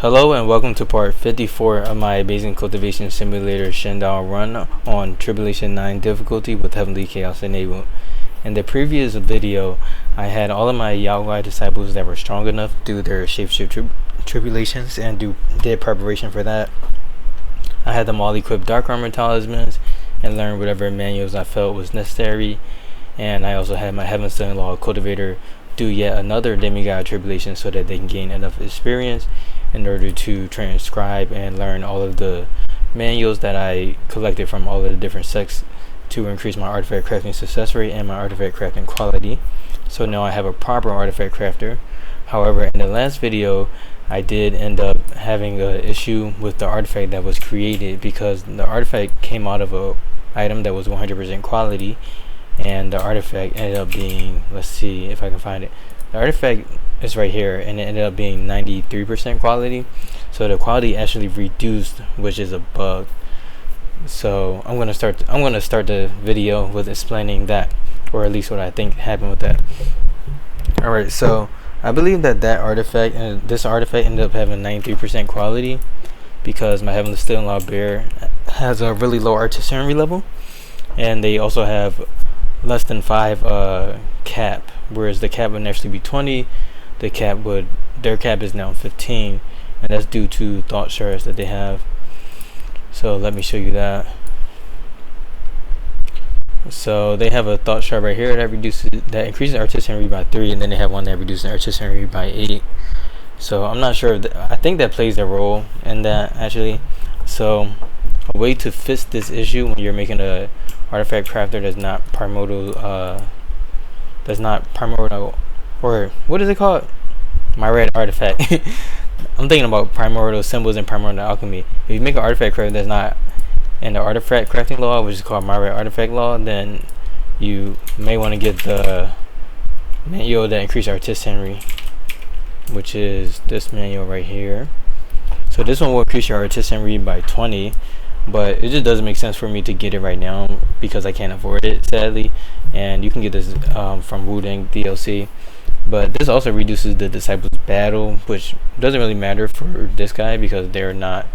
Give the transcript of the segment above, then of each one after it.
Hello and welcome to part 54 of my Amazing Cultivation Simulator Shendao run on Tribulation 9 difficulty with Heavenly Chaos enabled. In the previous video, I had all of my Yaoi disciples that were strong enough to do their shapeshift tribulations and did preparation for that. I had them all equip Darkarmor talismans and learn whatever manuals I felt was necessary, and I also had my Heaven Son-in-law cultivator do yet another demigod tribulation so that they can gain enough experience in order to transcribe and learn all of the manuals that I collected from all of the different sects to increase my artifact crafting success rate and my artifact crafting quality. So now I have a proper artifact crafter. However, in the last video I did end up having an issue with the artifact that was created because the artifact came out of a item that was 100% quality, and the artifact ended up being, let's see if I can find it, the artifact is right here, and it ended up being 93% quality, so the quality actually reduced, which is a bug. So I'm gonna start the video with explaining that, or at least what I think happened with that. Alright, so I believe that artifact and this artifact ended up having 93% quality because my Heavenly Son-in-law bear has a really low artisanry level, and they also have less than 5 cap, whereas the cap would naturally be 20. Their cap is now 15, and that's due to thought shards that they have. So let me show you that. So they have a thought shard right here that increases artisanry by 3, and then they have one that reduces artisanry by 8. So I'm not sure if I think that plays a role in that actually. So a way to fix this issue when you're making a artifact crafter that's not primordial, or what is it called? My red artifact. I'm thinking about primordial symbols and primordial alchemy. If you make an artifact crafter that's not in the artifact crafting law, which is called my red artifact law, then you may want to get the manual that increase artisanry, which is this manual right here. So this one will increase your artisanry by 20, but it just doesn't make sense for me to get it right now because I can't afford it, sadly. And you can get this from Wudang DLC, but this also reduces the disciples battle, which doesn't really matter for this guy because they're not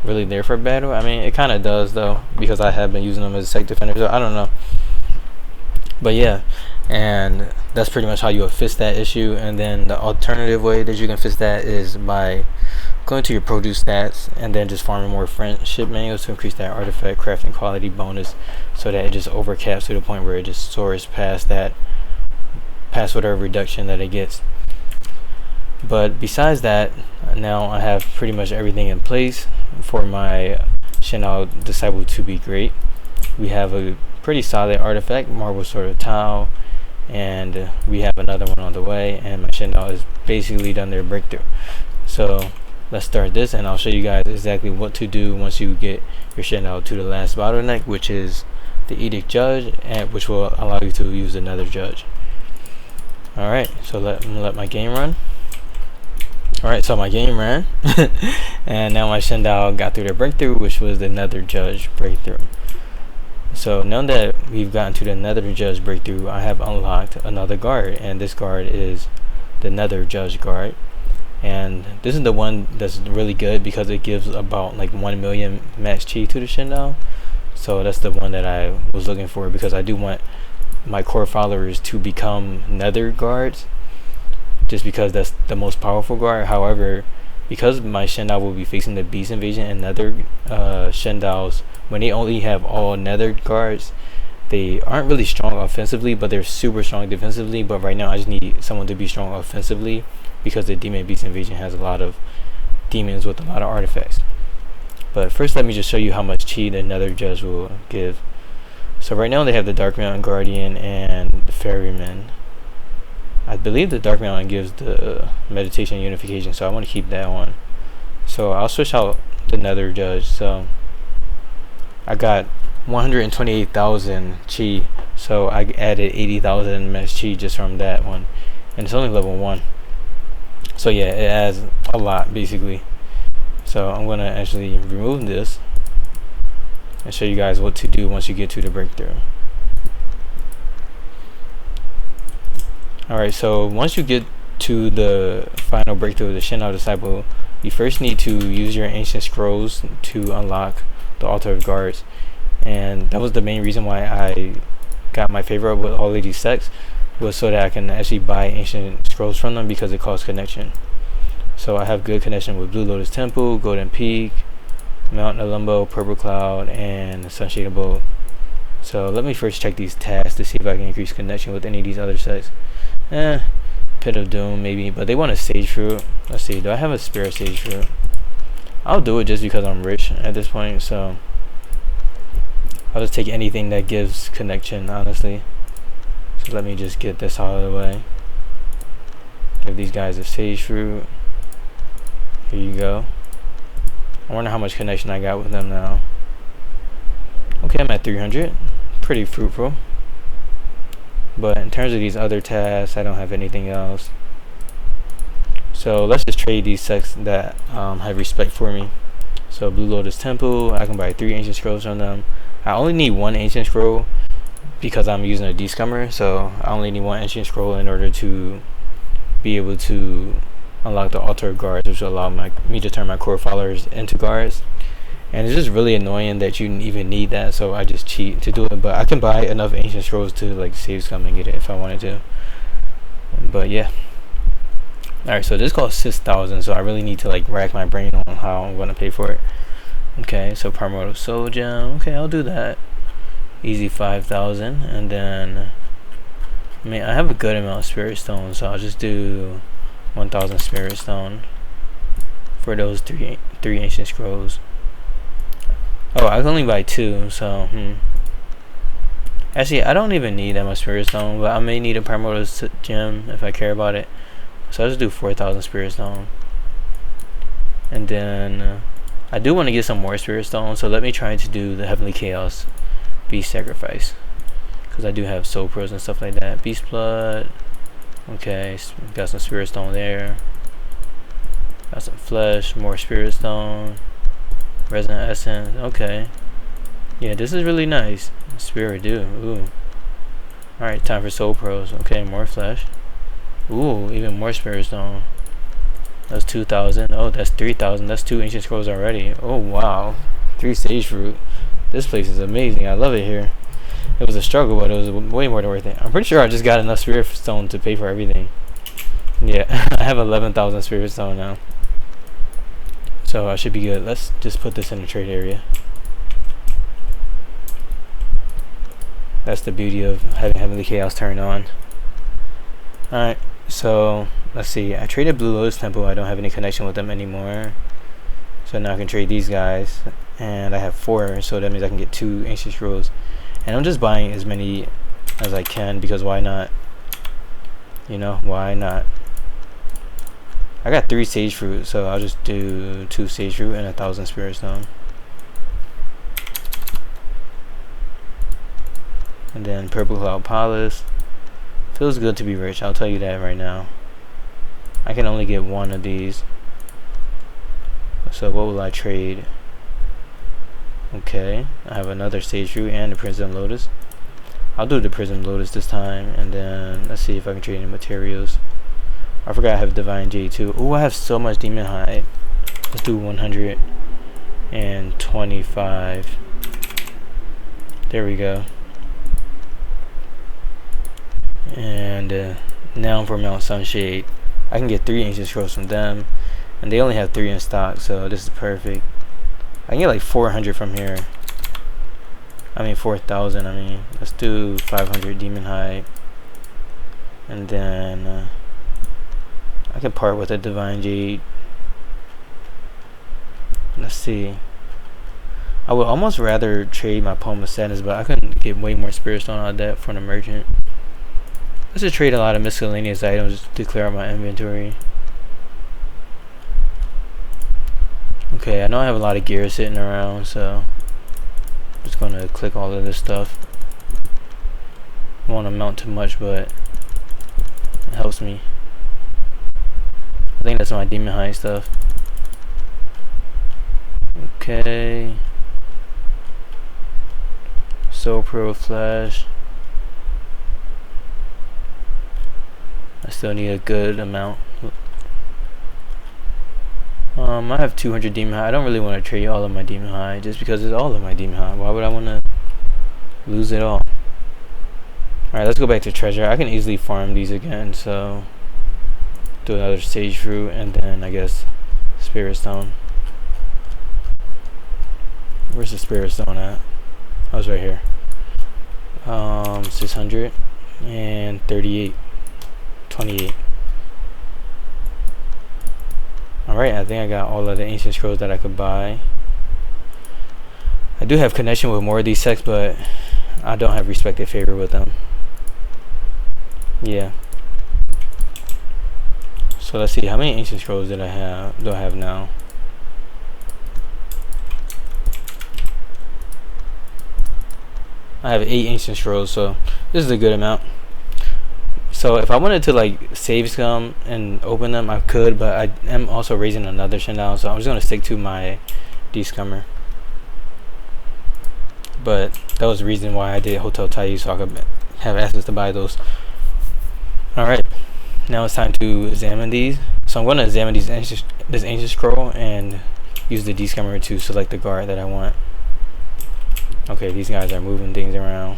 really there for battle. I mean, it kind of does though, because I have been using them as a sect defender, so I don't know. But yeah, and that's pretty much how you would fix that issue. And then the alternative way that you can fix that is by going to your produce stats and then just farming more friendship manuals to increase that artifact crafting quality bonus, so that it just overcaps to the point where it just soars past whatever reduction that it gets. But besides that, now I have pretty much everything in place for my Shendao disciple to be great. We have a pretty solid artifact, marble sort of tile, and we have another one on the way, and my Shendao is basically done their breakthrough. So let's start this, and I'll show you guys exactly what to do once you get your Shendao to the last bottleneck, which is the Edict Judge, and which will allow you to use the Nether Judge. Alright, so I'm gonna let my game run. Alright, so my game ran and now my Shendao got through their breakthrough, which was the Nether Judge breakthrough. So now that we've gotten to the Nether Judge breakthrough, I have unlocked another guard, and this guard is the Nether Judge guard. And this is the one that's really good because it gives about like 1 million max chi to the Shendao. So that's the one that I was looking for because I do want my core followers to become Nether guards, just because that's the most powerful guard. However, because my Shendao will be facing the Beast Invasion and Nether Shendaos, when they only have all Nether guards, they aren't really strong offensively, but they're super strong defensively. But right now I just need someone to be strong offensively because the Demon Beast Invasion has a lot of demons with a lot of artifacts. But first, let me just show you how much chi the Nether Judge will give. So right now they have the Dark Mountain Guardian and the Ferryman. I believe the Dark Mountain gives the Meditation Unification, so I want to keep that one. So I'll switch out the Nether Judge. So I got 128,000 chi, so I added 80,000 max chi just from that one, and it's only level 1. So yeah, it adds a lot basically. So I'm gonna actually remove this and show you guys what to do once you get to the breakthrough. Alright, so once you get to the final breakthrough of the Shendao disciple, you first need to use your ancient scrolls to unlock the altar of guards, and that was the main reason why I got my favorite with all of these sects, was so that I can actually buy ancient scrolls from them because it costs connection. So I have good connection with Blue Lotus Temple, Golden Peak, Mount Olumbo, Purple Cloud, and Sunshade Abode. So let me first check these tasks to see if I can increase connection with any of these other sects. Pit of Doom maybe, but they want a Sage Fruit. Let's see, do I have a Spirit Sage Fruit? I'll do it just because I'm rich at this point, so I'll just take anything that gives connection, honestly. So let me just get this out of the way. Give these guys a Sage Fruit. Here you go. I wonder how much connection I got with them now. Okay, I'm at 300. Pretty fruitful. But in terms of these other tasks, I don't have anything else. So let's just trade these sects that have respect for me. So Blue Lotus Temple, I can buy 3 ancient scrolls from them. I only need 1 ancient scroll because I'm using a descummer. So I only need 1 ancient scroll in order to be able to unlock the altar of guards, which will allow me to turn my core followers into guards. And it's just really annoying that you even need that, so I just cheat to do it. But I can buy enough ancient scrolls to like save scum and get it if I wanted to. But yeah. Alright, so this costs 6,000, so I really need to like rack my brain on how I'm gonna pay for it. Okay, so Primordial Soul Gem. Okay, I'll do that. Easy 5,000, and then I mean I have a good amount of Spirit Stone, so I'll just do 1,000 Spirit Stone for those three ancient scrolls. Oh, I can only buy 2, so actually I don't even need that much Spirit Stone, but I may need a Primordial Gem if I care about it. So I'll just do 4,000 Spirit Stone. And then I do want to get some more Spirit Stone, so let me try to do the Heavenly Chaos Beast Sacrifice, because I do have Soul Pearls and stuff like that. Beast Blood. Okay, got some Spirit Stone there. Got some flesh, more Spirit Stone. Resonant Essence. Okay. Yeah, this is really nice. Spirit Dew. Ooh. Alright, time for Soul Pearls. Okay, more flesh. Ooh, even more Spirit Stone. That's 2,000. Oh, that's 3,000. That's 2 ancient scrolls already. Oh, wow. 3 Sage Fruit. This place is amazing. I love it here. It was a struggle, but it was way more than worth it. I'm pretty sure I just got enough Spirit Stone to pay for everything. Yeah, I have 11,000 Spirit Stone now. So I should be good. Let's just put this in the trade area. That's the beauty of having Heavenly Chaos turned on. Alright, so let's see. I traded Blue Lotus Temple. I don't have any connection with them anymore. So now I can trade these guys. And I have 4, so that means I can get 2 Ancient Scrolls. And I'm just buying as many as I can because why not? You know, why not? I got 3 Sage Fruit, so I'll just do 2 Sage Fruit and 1,000 Spirit Stone. And then Purple Cloud Palace. Feels good to be rich, I'll tell you that right now. I can only get 1 of these. So what will I trade? Okay, I have another Sage Fruit and the Prism Lotus. I'll do the Prism Lotus this time, and then let's see if I can trade any materials. I forgot I have Divine Jade too. Oh, I have so much Demon Hide. Let's do 125. There we go. And now for Mount Sunshade. I can get 3 Ancient Scrolls from them. And they only have 3 in stock, so this is perfect. I can get like 400 from here. I mean 4,000, I mean. Let's do 500 Demon Hide. And then I can part with a Divine Jade. Let's see. I would almost rather trade my Poem of Sadness, but I couldn't get way more Spirit Stone out of that from the merchant. Let's just trade a lot of miscellaneous items to clear out my inventory. Okay, I know I have a lot of gear sitting around, so I'm just gonna click all of this stuff. I won't amount to much, but it helps me. I think that's my Demon High stuff. Okay. Soul Pearl Flash. I still need a good amount. I have 200 demon high. I don't really want to trade all of my demon high just because it's all of my demon high. Why would I want to lose it all? Alright, let's go back to treasure. I can easily farm these again, so do another sage fruit and then I guess spirit stone. Where's the spirit stone at? Oh, it's right here. 600 and 38, 28. Alright, I think I got all of the ancient scrolls that I could buy. I do have connection with more of these sects, but I don't have respected favor with them. Yeah. So let's see, how many ancient scrolls do I have now? I have 8 ancient scrolls, so this is a good amount. So if I wanted to like save some and open them, I could, but I am also raising another Shendao, so I'm just gonna stick to my descummer. But that was the reason why I did Hotel Tai, so I could have access to buy those. Alright, now it's time to examine these. So I'm going to examine this ancient scroll and use the descummer to select the guard that I want. Okay, these guys are moving things around.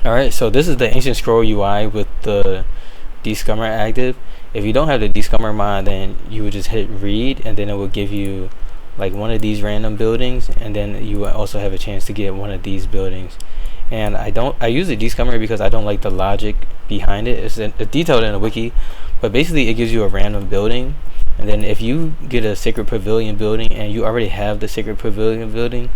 Alright, so this is the ancient scroll UI with the descummer active. If you don't have the descummer mod, then you would just hit read and then it will give you like one of these random buildings, and then you will also have a chance to get one of these buildings. And I use the descummer because I don't like the logic behind it. It's detailed in the wiki, but basically it gives you a random building, and then if you get a sacred pavilion building and you already have the sacred pavilion building,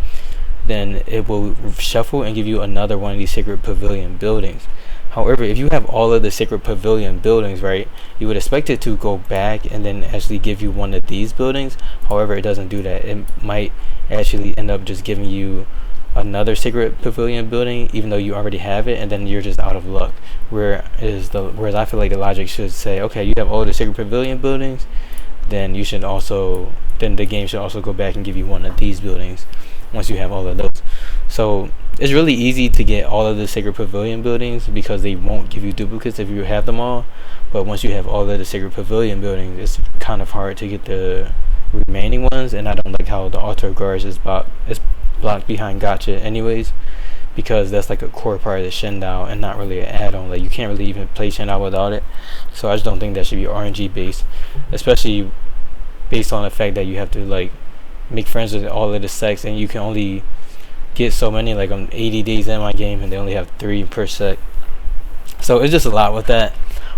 then it will shuffle and give you another one of these sacred pavilion buildings. However, if you have all of the sacred pavilion buildings, right, you would expect it to go back and then actually give you one of these buildings. However, it doesn't do that. It might actually end up just giving you another sacred pavilion building even though you already have it, and then you're just out of luck. Whereas I feel like the logic should say, okay, you have all the sacred pavilion buildings, then the game should also go back and give you one of these buildings once you have all of those. So it's really easy to get all of the sacred pavilion buildings because they won't give you duplicates if you have them all. But once you have all of the sacred pavilion buildings, it's kind of hard to get the remaining ones. And I don't like how the altar of guards is blocked behind gotcha anyways, because that's like a core part of the Shendao and not really an add-on. Like you can't really even play Shendao without it. So I just don't think that should be RNG based, especially based on the fact that you have to like make friends with all of the sects and you can only get so many. Like I'm 80 days in my game and they only have 3 per sect, so it's just a lot with that.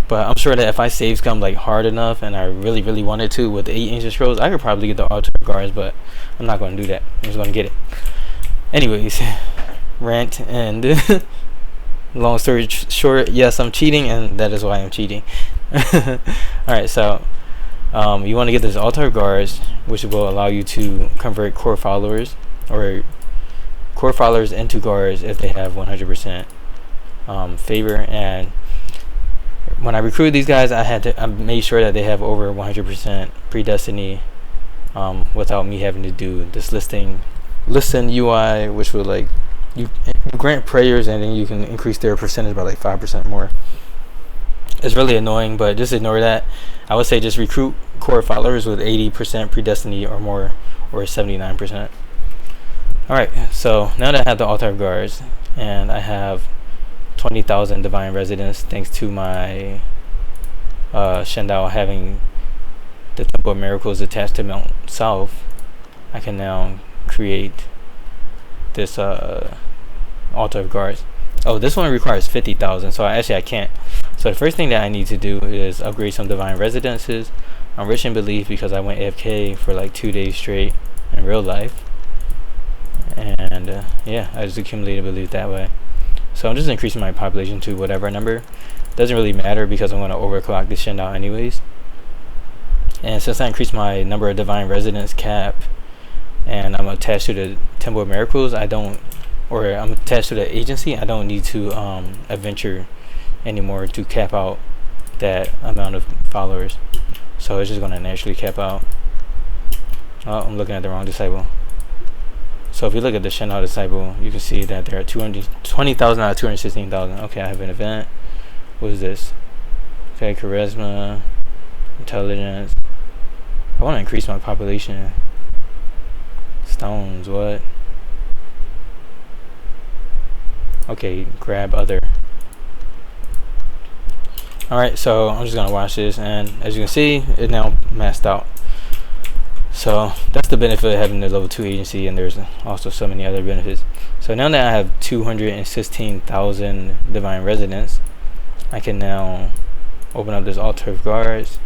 But I'm sure that if I save scum like hard enough and I really wanted to with the 8 ancient scrolls, I could probably get the altar guards, but I'm not going to do that. I'm just going to get it anyways. Rant and long story short, yes, I'm cheating, and that is why I'm cheating. Alright, so you want to get this altar guards, which will allow you to convert core followers into guards if they have 100% favor. And when I recruited these guys, I made sure that they have over 100% predestiny without me having to do this listen UI, which will like you grant prayers and then you can increase their percentage by like 5% more. It's really annoying, but just ignore that. I would say just recruit core followers with 80% predestiny or more, or 79%. Alright, so now that I have the altar of guards and I have 20,000 divine residence thanks to my Shendao having the Temple of Miracles attached to Mount South, I can now create this altar of guards. Oh, this one requires 50,000, so I can't. So the first thing that I need to do is upgrade some divine residences. I'm rich in belief because I went AFK for like 2 days straight in real life, and yeah, I just accumulated belief that way. So I'm just increasing my population to whatever number. Doesn't really matter because I'm going to overclock this Shendao anyways. And since I increased my number of divine residence cap and I'm attached to the Temple of Miracles, I'm attached to the agency, I don't need to adventure anymore to cap out that amount of followers. So it's just going to naturally cap out. Oh, I'm looking at the wrong disciple. So if you look at the Shendao disciple, you can see that there are 220,000 out of 216,000. Okay, I have an event. What is this? Okay, charisma, intelligence. I want to increase my population. Stones, what? Okay, grab other. Alright, so I'm just gonna watch this, and as you can see, it's now maxed out. So that's the benefit of having the level 2 agency, and there's also so many other benefits. So now that I have 216,000 divine residents, I can now open up this altar of guards,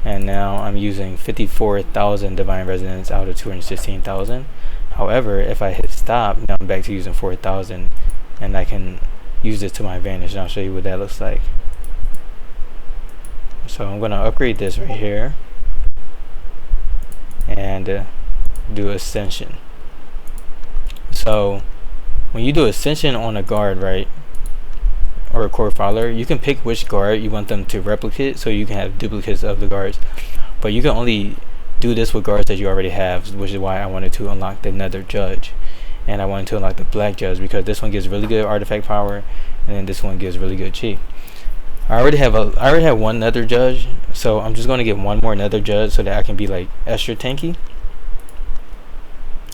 and now I'm using 54,000 divine residents out of 216,000. However, if I hit stop, now I'm back to using 4,000, and I can use this to my advantage, and I'll show you what that looks like. So I'm going to upgrade this right here and do ascension. So when you do ascension on a guard, right, or a core follower, you can pick which guard you want them to replicate, so you can have duplicates of the guards, but you can only do this with guards that you already have, which is why I wanted to unlock the Nether Judge, and I wanted to unlock the Black Judge because this one gives really good artifact power, and then this one gives really good chi. I already have one Nether Judge, so I'm just going to get one more Nether Judge so that I can be like extra tanky.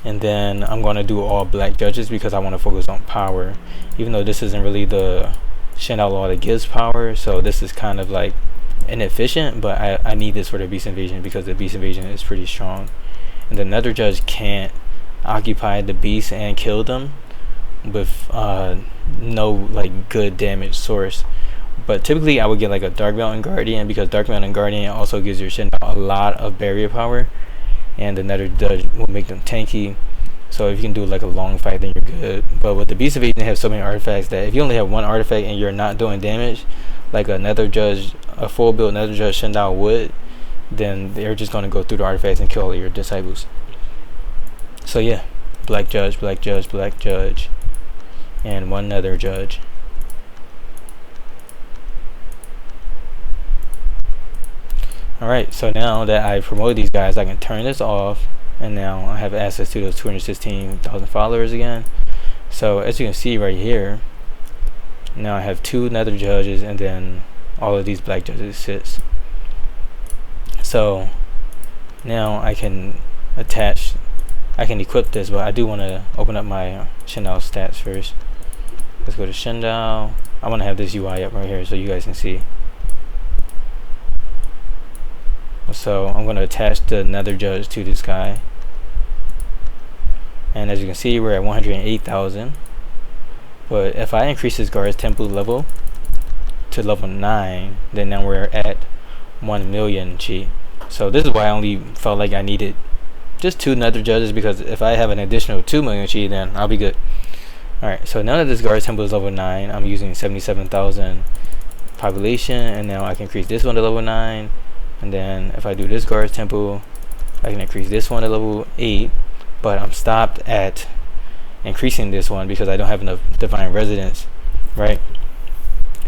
And then I'm going to do all Black Judges because I want to focus on power, even though this isn't really the Shendao law that gives power, so this is kind of like inefficient, but I need this for the Beast Invasion because the Beast Invasion is pretty strong. And the Nether Judge can't occupy the beast and kill them with no like good damage source. But typically I would get like a Dark Mountain Guardian, because Dark Mountain Guardian also gives your Shendao a lot of barrier power, and the Nether Judge will make them tanky. So if you can do like a long fight, then you're good. But with the Beast Invasion, they have so many artifacts that if you only have one artifact and you're not doing damage, like a Nether Judge, a full build Nether Judge Shendao would, then they're just going to go through the artifacts and kill all your disciples. So yeah, Black Judge, Black Judge, Black Judge, and one Nether Judge. Alright, so now that I promoted these guys, I can turn this off, and now I have access to those 216,000 followers again. So as you can see right here, now I have 2 Nether Judges, and then all of these Black Judges sits. So now I can equip this, but I do want to open up my Shendao stats first. Let's go to Shendao. I want to have this UI up right here so you guys can see. So I'm going to attach the Nether Judge to this guy, and as you can see, we're at 108,000. But if I increase this guard's temple level to level 9, then now we're at 1 million chi. So this is why I only felt like I needed just 2 Nether Judges, because if I have an additional 2 million chi, then I'll be good. Alright, so now that this guard's temple is level 9, I'm using 77,000 population, and now I can increase this one to level 9. And then if I do this guard's temple, I can increase this one to level 8, but I'm stopped at increasing this one because I don't have enough divine residents, right?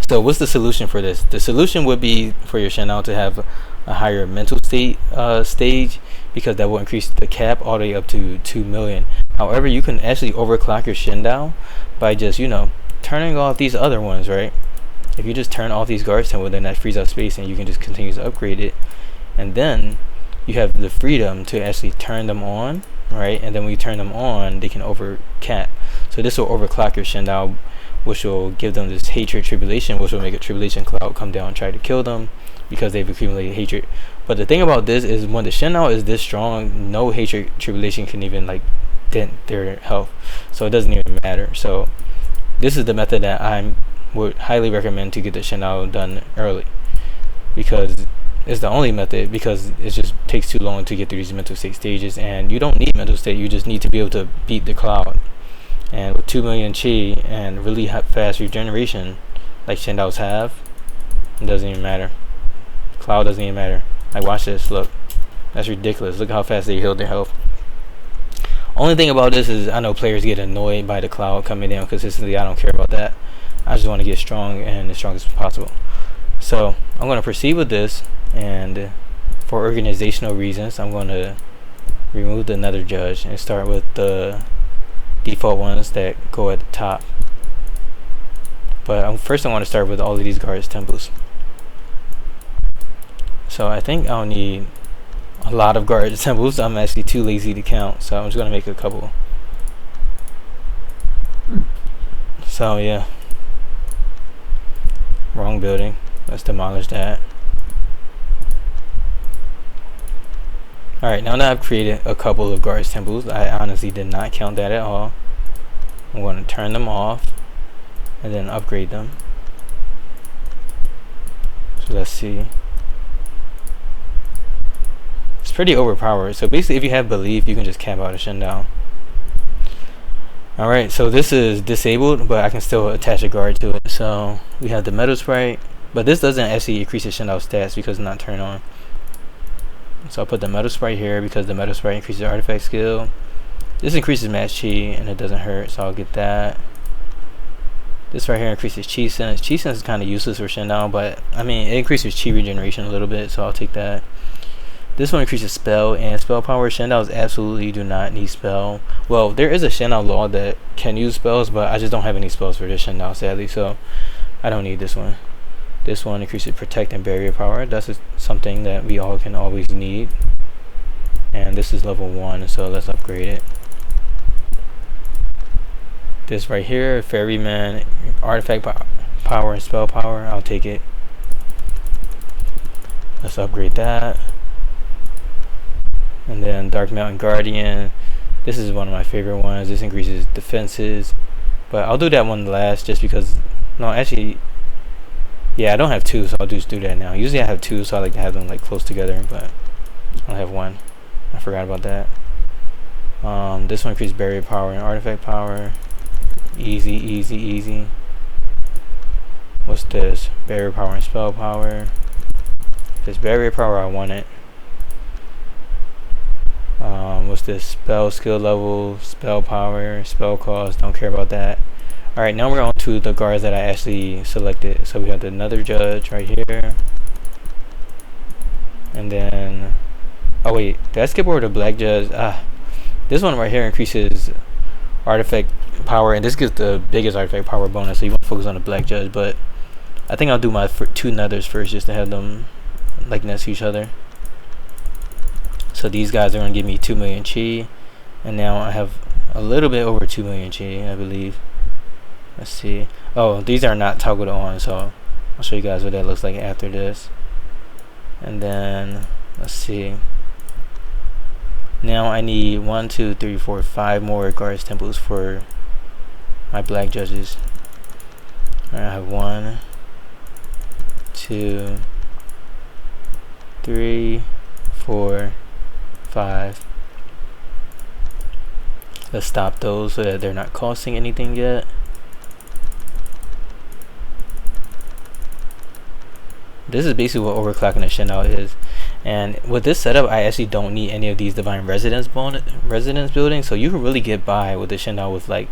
So what's the solution for this? The solution would be for your Shendao to have a higher mental state stage, because that will increase the cap all the way up to 2 million. However, you can actually overclock your Shendao by just, you know, turning off these other ones, right? If you just turn off these guards temple, then that frees up space and you can just continue to upgrade it, and then you have the freedom to actually turn them on, right? And then when you turn them on, they can overcap. So this will overclock your Shendao, which will give them this hatred tribulation, which will make a tribulation cloud come down and try to kill them because they've accumulated hatred. But the thing about this is, when the Shendao is this strong, no hatred tribulation can even like dent their health, so it doesn't even matter. So this is the method that I would highly recommend to get the Shendao done early, because it's the only method, because it just takes too long to get through these mental state stages, and you don't need mental state, you just need to be able to beat the cloud. And with 2 million chi and really fast regeneration like Shendaos have, it doesn't even matter. Cloud doesn't even matter. Like, watch this, look, that's ridiculous. Look how fast they healed their health. Only thing about this is, I know players get annoyed by the cloud coming down consistently. I don't care about that. I just want to get strong and as strong as possible. So I'm going to proceed with this, and for organizational reasons, I'm going to remove the Nether Judge and start with the default ones that go at the top. But first I want to start with all of these guards temples. So I think I'll need a lot of guard symbols. I'm actually too lazy to count, so I'm just gonna make a couple. So yeah, wrong building. Let's demolish that. Alright, now that I've created a couple of guard symbols, I honestly did not count that at all. I'm going to turn them off and then upgrade them. So let's see. It's pretty overpowered. So basically, if you have belief, you can just camp out a Shendao. Alright, so this is disabled, but I can still attach a guard to it. So we have the metal sprite, but this doesn't actually increase the Shendao stats because it's not turned on. So I'll put the metal sprite here because the metal sprite increases artifact skill. This increases match chi and it doesn't hurt, so I'll get that. This right here increases chi sense. Chi sense is kind of useless for Shendao, but I mean it increases chi regeneration a little bit, so I'll take that. This one increases spell and spell power. Shendaos absolutely do not need spell. Well, there is a Shendao law that can use spells, but I just don't have any spells for this Shendao sadly, so I don't need this one. This one increases protect and barrier power. That's something that we all can always need. And this is level 1, so let's upgrade it. This right here, Ferryman, artifact power and spell power. I'll take it. Let's upgrade that. And then Dark Mountain Guardian. This is one of my favorite ones. This increases defenses. But I'll do that one last just because... No, actually... Yeah, I don't have 2, so I'll just do that now. Usually I have 2, so I like to have them like close together, but I have 1. I forgot about that. This one increases barrier power and artifact power. Easy, easy, easy. What's this? Barrier power and spell power. If it's barrier power, I want it. What's this? Spell skill level, spell power, spell cost. Don't care about that. Alright, now we're on to the guards that I actually selected. So we have the Nether Judge right here. And then... Oh wait, did I skip over the Black Judge? This one right here increases artifact power, and this gives the biggest artifact power bonus, so you want to focus on the Black Judge, but I think I'll do my 2 Nethers first just to have them like next to each other. So these guys are going to give me 2 million chi, and now I have a little bit over 2 million chi, I believe. Let's see. Oh, these are not toggled on, so I'll show you guys what that looks like after this. And then let's see. Now I need 1, 2, 3, 4, 5 more guards temples for my Black Judges. Alright, I have 1, 2, 3, 4, 5. Let's stop those so that they're not costing anything yet. This is basically what overclocking a Shendao is. And with this setup, I actually don't need any of these divine residence buildings, so you can really get by with the Shendao with like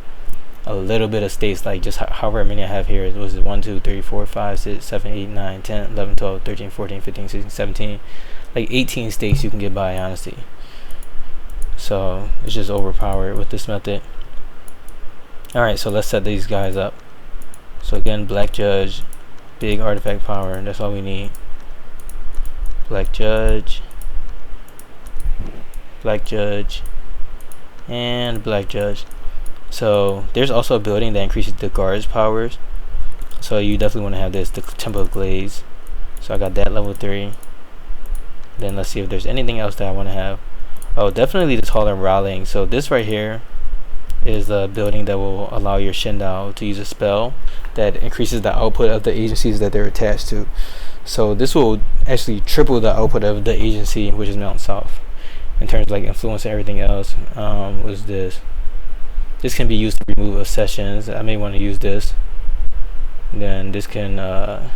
a little bit of states, like just however many I have here. It was 1, 2, 3, 4, 5, 6, 7, 8, 9, 10, 11, 12, 13, 14, 15, 16, 17, like 18 states you can get by, honestly. So it's just overpowered with this method. Alright, so let's set these guys up. So again, Black Judge, big artifact power, that's all we need. Black Judge, Black Judge, and Black Judge. So there's also a building that increases the guards powers, so you definitely want to have this, the Temple of Glaze. So I got that level 3. Then let's see if there's anything else that I want to have. Oh, definitely this Hall of Rallying. So this right here is a building that will allow your Shendao to use a spell that increases the output of the agencies that they're attached to. So this will actually triple the output of the agency, which is Mountain South, in terms of like influence and everything else. What is this? This can be used to remove obsessions. I may want to use this. Then this can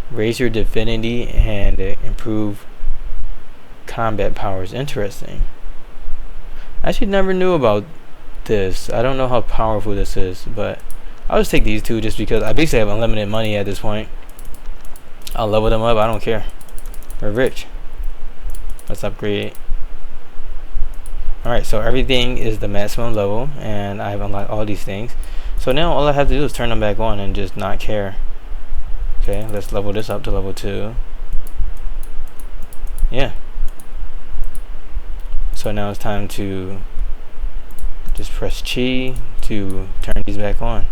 raise your divinity and improve combat powers. Interesting. I actually never knew about this. I don't know how powerful this is, but I'll just take these 2 just because I basically have unlimited money at this point. I'll level them up, I don't care. We're rich. Let's upgrade. Alright, so everything is the maximum level, and I've unlocked all these things. So now all I have to do is turn them back on and just not care. Okay, let's level this up to level 2. yeah. So now it's time to just press chi to turn these back on.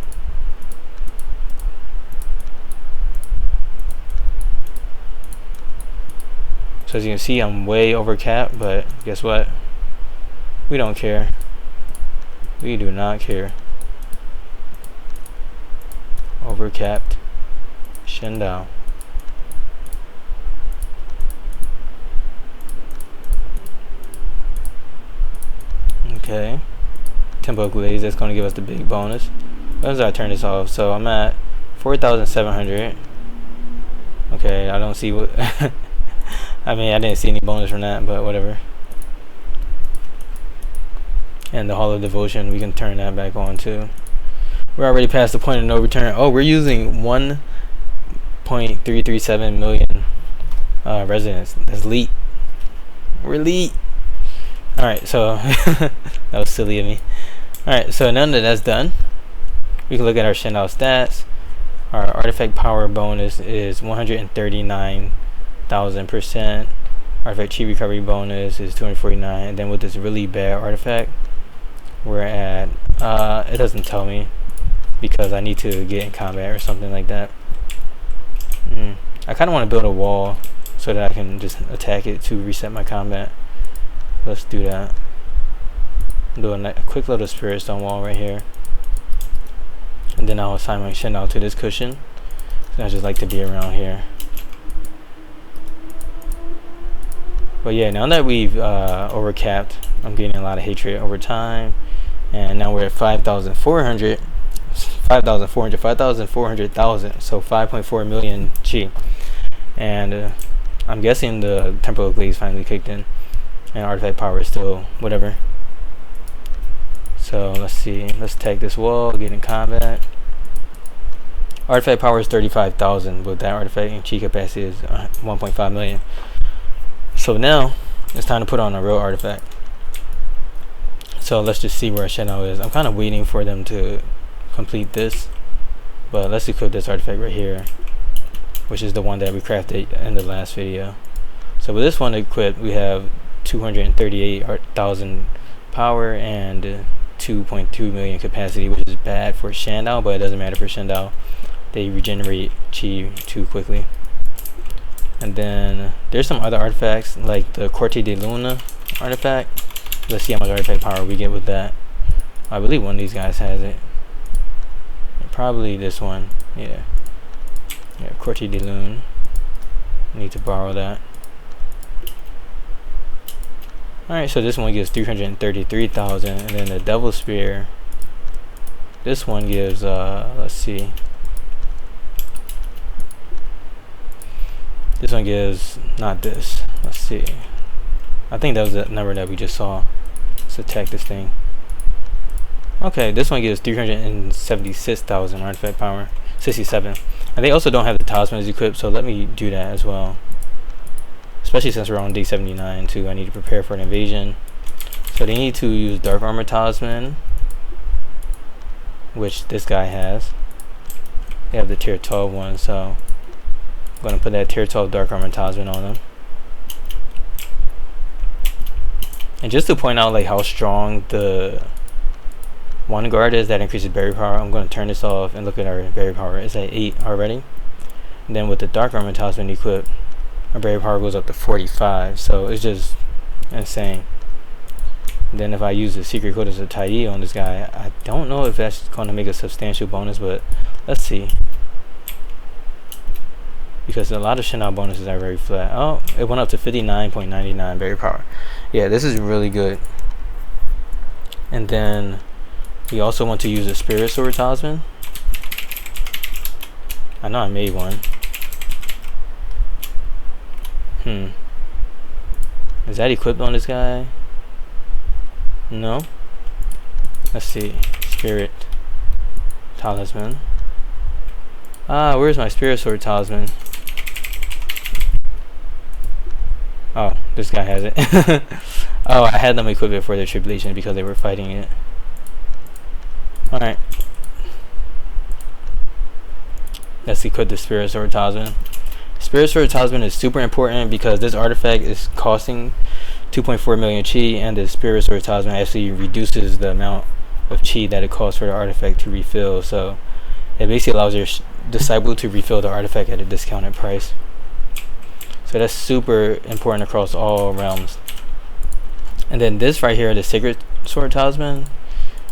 So as you can see, I'm way over cap, but guess what? We don't care. We do not care. Overcapped Shendao. Okay. Tempo glaze, that's going to give us the big bonus. As I turn this off, so I'm at 4,700. Okay, I don't see what I mean, I didn't see any bonus from that, but whatever. And the Hall of Devotion, we can turn that back on too. We're already past the point of no return. Oh, we're using 1.337 million residents. That's elite. We're elite. Alright, so that was silly of me. Alright, so now that that's done, we can look at our Shendao stats. Our artifact power bonus is 139,000%. Artifact chi recovery bonus is 249. And then with this really bad artifact, we're at it doesn't tell me because I need to get in combat or something like that. I kind of want to build a wall so that I can just attack it to reset my combat. Let's do that. I'm doing a quick little spirit stone wall right here, and then I'll assign my Shendao to this cushion. I just like to be around here. But yeah, now that we've overcapped, I'm getting a lot of hatred over time, and now we're at 5,400, so 5.4 million chi, and I'm guessing the temporal glaze finally kicked in, and artifact power is still whatever. So let's see, let's take this wall, get in combat. Artifact power is 35,000, but that artifact and chi capacity is 1.5 million. So now it's time to put on a real artifact. So let's just see where Shendao is. I'm kind of waiting for them to complete this, but let's equip this artifact right here, which is the one that we crafted in the last video. So with this one equipped, we have 238,000 power and 2.2 million capacity, which is bad for Shendao, but it doesn't matter for Shendao. They regenerate chi too quickly. And then there's some other artifacts like the Corte de Luna artifact. Let's see how much artifact power we get with that. I believe one of these guys has it. Probably this one. Yeah, Corte de Luna. Need to borrow that. Alright, so this one gives 333,000, and then the Devil Spear, this one gives let's see, this one gives, not this, let's see, I think that was the number that we just saw. Let's attack this thing. Okay, this one gives 376,000 artifact power, 67, and they also don't have the Talisman equipped, so let me do that as well. Especially since we're on day 79 too, I need to prepare for an invasion. So they need to use Darkarmor Talisman, which this guy has. They have the tier 12 one, so I'm gonna put that tier 12 Darkarmor Talisman on them. And just to point out like how strong the one guard is that increases berry power, I'm gonna turn this off and look at our berry power. It's at 8 already. And then with the Darkarmor Talisman equipped, our berry power goes up to 45, so it's just insane. And then if I use the secret code as a Tai on this guy, I don't know if that's going to make a substantial bonus, but let's see. Because a lot of Shendao bonuses are very flat. Oh, it went up to 59.99 berry power. Yeah, this is really good. And then we also want to use the Spiritsword Talisman. I know I made one. Is that equipped on this guy? No. Let's see. Spirit Talisman. Ah, where's my Spiritsword Talisman? Oh, this guy has it. Oh, I had them equip it for the tribulation because they were fighting it. Alright. Let's equip the Spiritsword Talisman. Spiritsword Talisman is super important because this artifact is costing 2.4 million chi, and the Spiritsword Talisman actually reduces the amount of chi that it costs for the artifact to refill. So it basically allows your disciple to refill the artifact at a discounted price. So that's super important across all realms. And then this right here, the Sacredsword Talisman,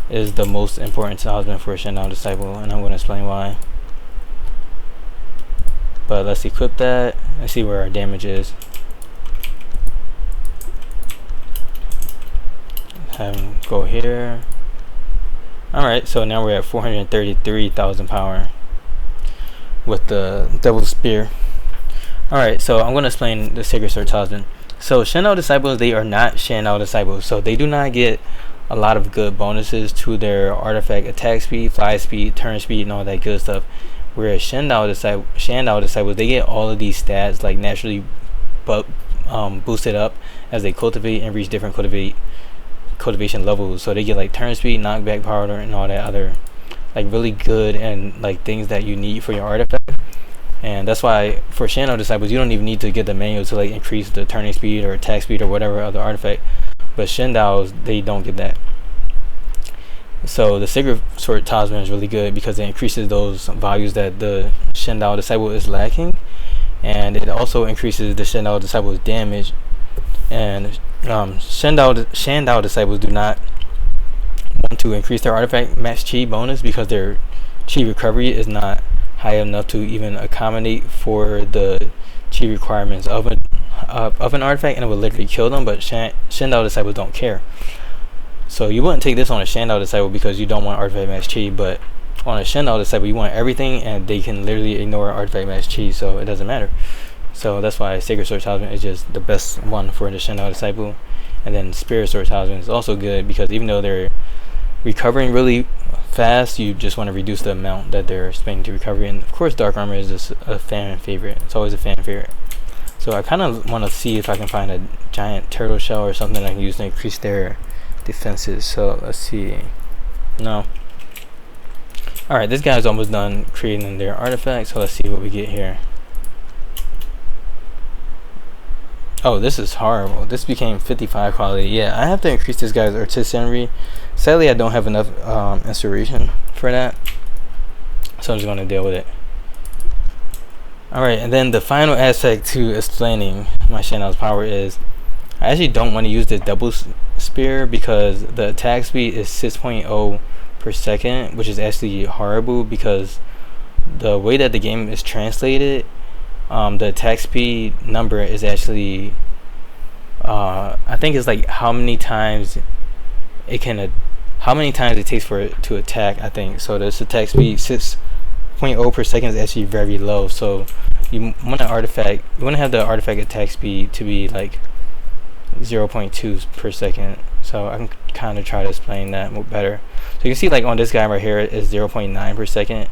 is the most important talisman for a Shendao disciple, and I'm going to explain why. But let's equip that and see where our damage is. Have him go here. Alright, so now we're at 433,000 power with the Devil's Spear. Alright, so I'm going to explain the Sacredsword Talisman. So Shendao disciples, they are not Shendao disciples, so they do not get a lot of good bonuses to their artifact attack speed, fly speed, turn speed, and all that good stuff. Whereas Shendao disciples, they get all of these stats like naturally boosted up as they cultivate and reach different cultivation levels. So they get like turn speed, knockback power, and all that other like really good and like things that you need for your artifact. And that's why for Shendao disciples, you don't even need to get the manual to like increase the turning speed or attack speed or whatever other artifact. But Shendaos, they don't get that. So the Sacredsword Talisman is really good because it increases those values that the Shendao disciple is lacking, and it also increases the Shendao disciple's damage. And Shendao disciples do not want to increase their artifact max chi bonus because their chi recovery is not high enough to even accommodate for the chi requirements of an artifact, and it would literally kill them. But Shendao disciples don't care. So you wouldn't take this on a Shendao disciple because you don't want artifact max chi, but on a Shendao disciple you want everything, and they can literally ignore artifact max chi, so it doesn't matter. So that's why Sacredsword Talisman is just the best one for the Shendao disciple. And then Spiritsword Talisman is also good because even though they're recovering really fast, you just want to reduce the amount that they're spending to recovery. And of course Darkarmor is just a fan favorite. It's always a fan favorite. So I kind of want to see if I can find a giant turtle shell or something I can use to increase their defenses. So let's see. No. Alright, this guy's almost done creating their artifact, so let's see what we get here. Oh, this is horrible. This became 55 quality. Yeah, I have to increase this guy's artisanry. Sadly, I don't have enough inspiration for that, so I'm just going to deal with it. Alright, and then the final aspect to explaining my Shendao's power is I actually don't want to use this double spear because the attack speed is 6.0 per second, which is actually horrible because the way that the game is translated, the attack speed number is actually I think it's like how many times it takes for it to attack, I think. So this attack speed 6.0 per second is actually very low. So you want to have the artifact attack speed to be like 0.2 per second. So I can kind of try to explain that better. So you can see like on this guy right here is 0.9 per second.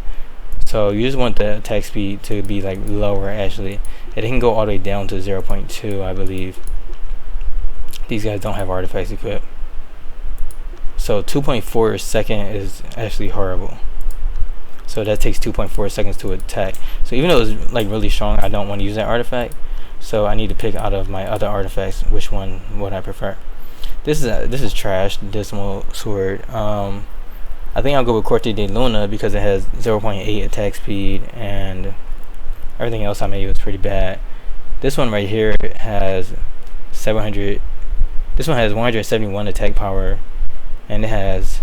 So you just want the attack speed to be like lower actually. It can go all the way down to 0.2, I believe. These guys don't have artifacts equipped. So 2.4 second is actually horrible. So that takes 2.4 seconds to attack. So even though it's like really strong, I don't want to use that artifact. So I need to pick out of my other artifacts which one would I prefer. This is trash, Dismal Sword. I think I'll go with Corte de Luna because it has 0.8 attack speed, and everything else I may use is pretty bad. This one right here has 700. This one has 171 attack power, and it has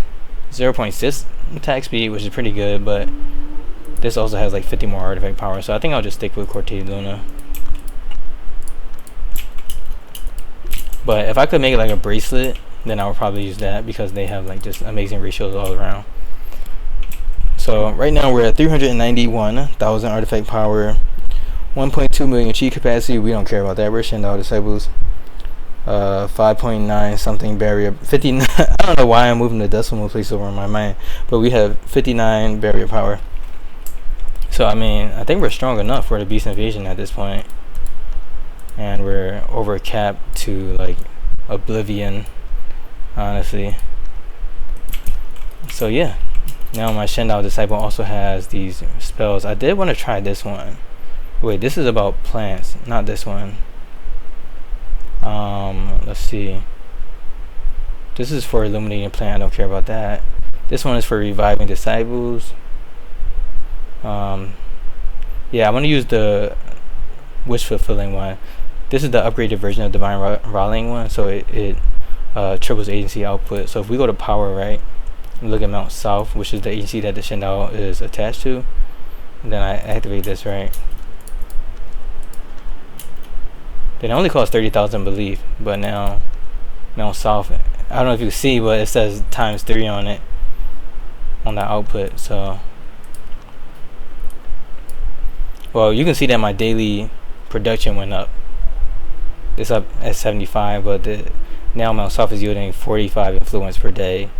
0.6 attack speed, which is pretty good. But this also has like 50 more artifact power, so I think I'll just stick with Corte de Luna. But if I could make it like a bracelet, then I would probably use that because they have like just amazing ratios all around. So right now we're at 391,000 artifact power, 1.2 million chi capacity. We don't care about that. We're Shendao disciples. 5.9 something barrier, 59. I don't know why I'm moving the decimal place over in my mind, but we have 59 barrier power. So I mean, I think we're strong enough for the beast invasion at this point, and we're over capped to like oblivion, honestly. So yeah, now my Shendao disciple also has these spells. I did want to try this one. Wait, this is about plants, not this one. Let's see. This is for illuminating plant. I don't care about that. This one is for reviving disciples. Yeah, I want to use the wish fulfilling one. This is the upgraded version of divine rallying one, so it triples agency output. So if we go to power, right, and look at Mount South, which is the agency that the Shendao is attached to, and then I activate this, right. Then it only costs 30,000 belief, but now Mount South, I don't know if you can see, but it says ×3 on it on the output. So, well, you can see that my daily production went up. It's up at 75, but now Mount South is yielding 45 influence per day,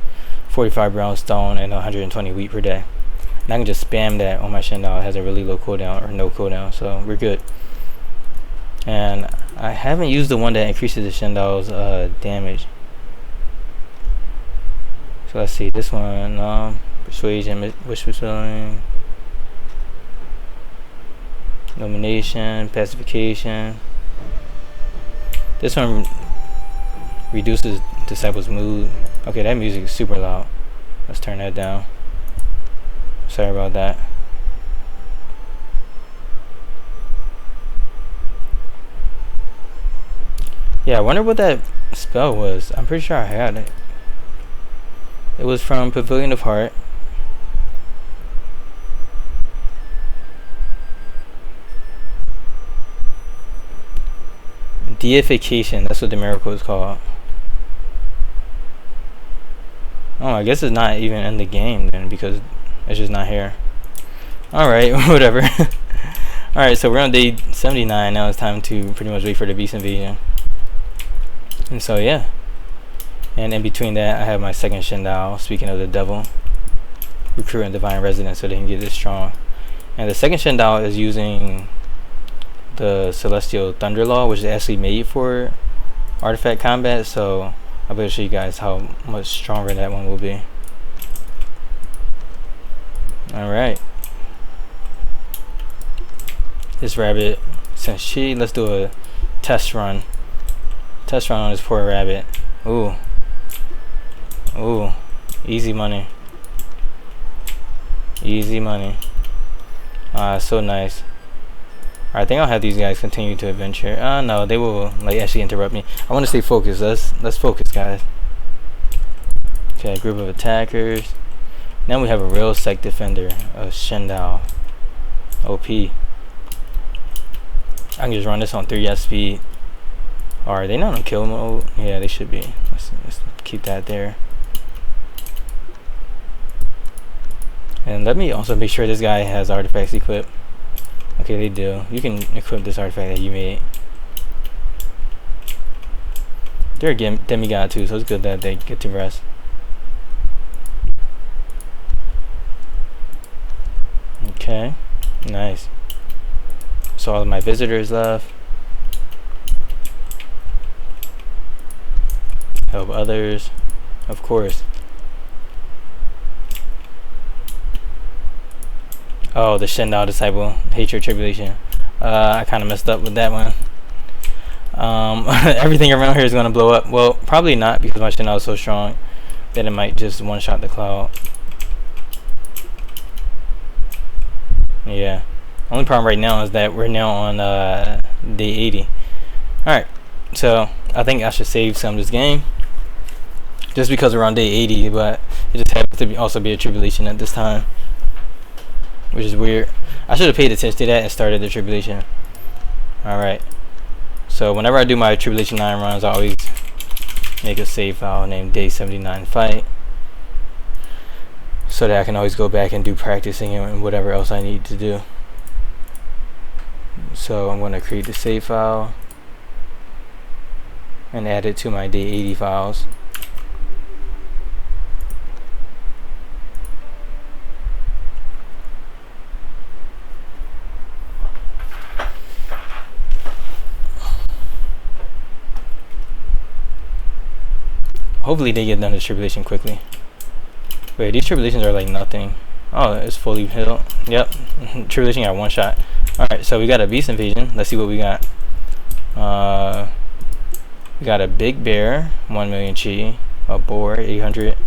45 brownstone, and 120 wheat per day. And I can just spam that on my Shendao. It has a really low cooldown or no cooldown, so we're good. And I haven't used the one that increases the Shendao's damage. So let's see, this one, persuasion, wish fulfilling, illumination, pacification. This one reduces disciples' mood. Okay, that music is super loud. Let's turn that down. Sorry about that. Yeah, I wonder what that spell was. I'm pretty sure I had it. It was from Pavilion of Heart. Deification, that's what the miracle is called. Oh, I guess it's not even in the game then, because it's just not here. Alright, whatever. Alright, so we're on day 79. Now it's time to pretty much wait for the beast invasion. And so yeah, and in between that I have my second Shendao, speaking of the devil, recruiting divine residents so they can get this strong. And the second Shendao is using the celestial thunder law, which is actually made for artifact combat, so I'll be able to show you guys how much stronger that one will be. Alright, this rabbit, since let's do a test run on this poor rabbit. Ooh, easy money, so nice. Alright, I think I'll have these guys continue to adventure. No, they will like actually interrupt me. I want to stay focused. Let's focus, guys. Okay, group of attackers. Now we have a real sec defender, a Shendao, OP. I can just run this on 3S speed. Are they not on kill mode? Yeah, they should be. Let's keep that there. And let me also make sure this guy has artifacts equipped. Okay, they do. You can equip this artifact that you made. They're a demigod too, so it's good that they get to rest. Okay, nice. So all of my visitors left. Help others, of course. Oh, the Shendao disciple, hatred, tribulation. I kind of messed up with that one. Everything around here is going to blow up. Well, probably not, because my Shendao is so strong that it might just one-shot the cloud. Yeah. Only problem right now is that we're now on day 80. Alright, so I think I should save some of this game, just because we're on day 80, but it just happens to also be a tribulation at this time, which is weird. I should have paid attention to that and started the tribulation. Alright, so whenever I do my tribulation 9 runs, I always make a save file named day 79 fight, so that I can always go back and do practicing and whatever else I need to do. So I'm going to create the save file and add it to my day 80 files. Hopefully they get done the tribulation quickly. Wait, these tribulations are like nothing. Oh, it's fully healed. Yep, tribulation got one shot. Alright, so we got a beast invasion. Let's see what we got. We got a big bear, 1 million chi, a boar, 800,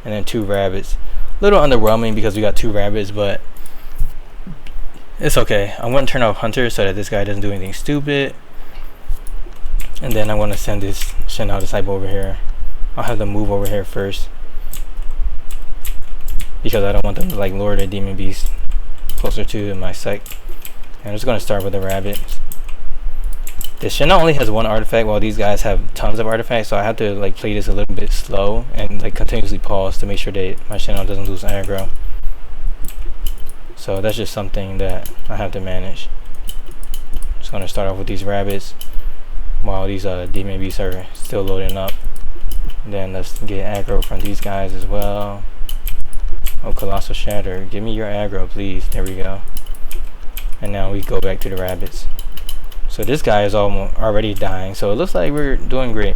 and then 2 rabbits. A little underwhelming because we got 2 rabbits, but it's okay. I'm going to turn off hunter so that this guy doesn't do anything stupid. And then I'm going to send this Shendao disciple over here. I'll have them move over here first, because I don't want them to like lure their demon beast closer to my sect. And I'm just going to start with the rabbits. The Shendao only has 1 artifact while these guys have tons of artifacts, so I have to like play this a little bit slow and like continuously pause to make sure that my Shendao doesn't lose aggro. So that's just something that I have to manage. Just going to start off with these rabbits while these demon beasts are still loading up. And then let's get aggro from these guys as well. Oh, Colossal Shatter, give me your aggro please. There we go. And now we go back to the rabbits. So this guy is already dying, so it looks like we're doing great.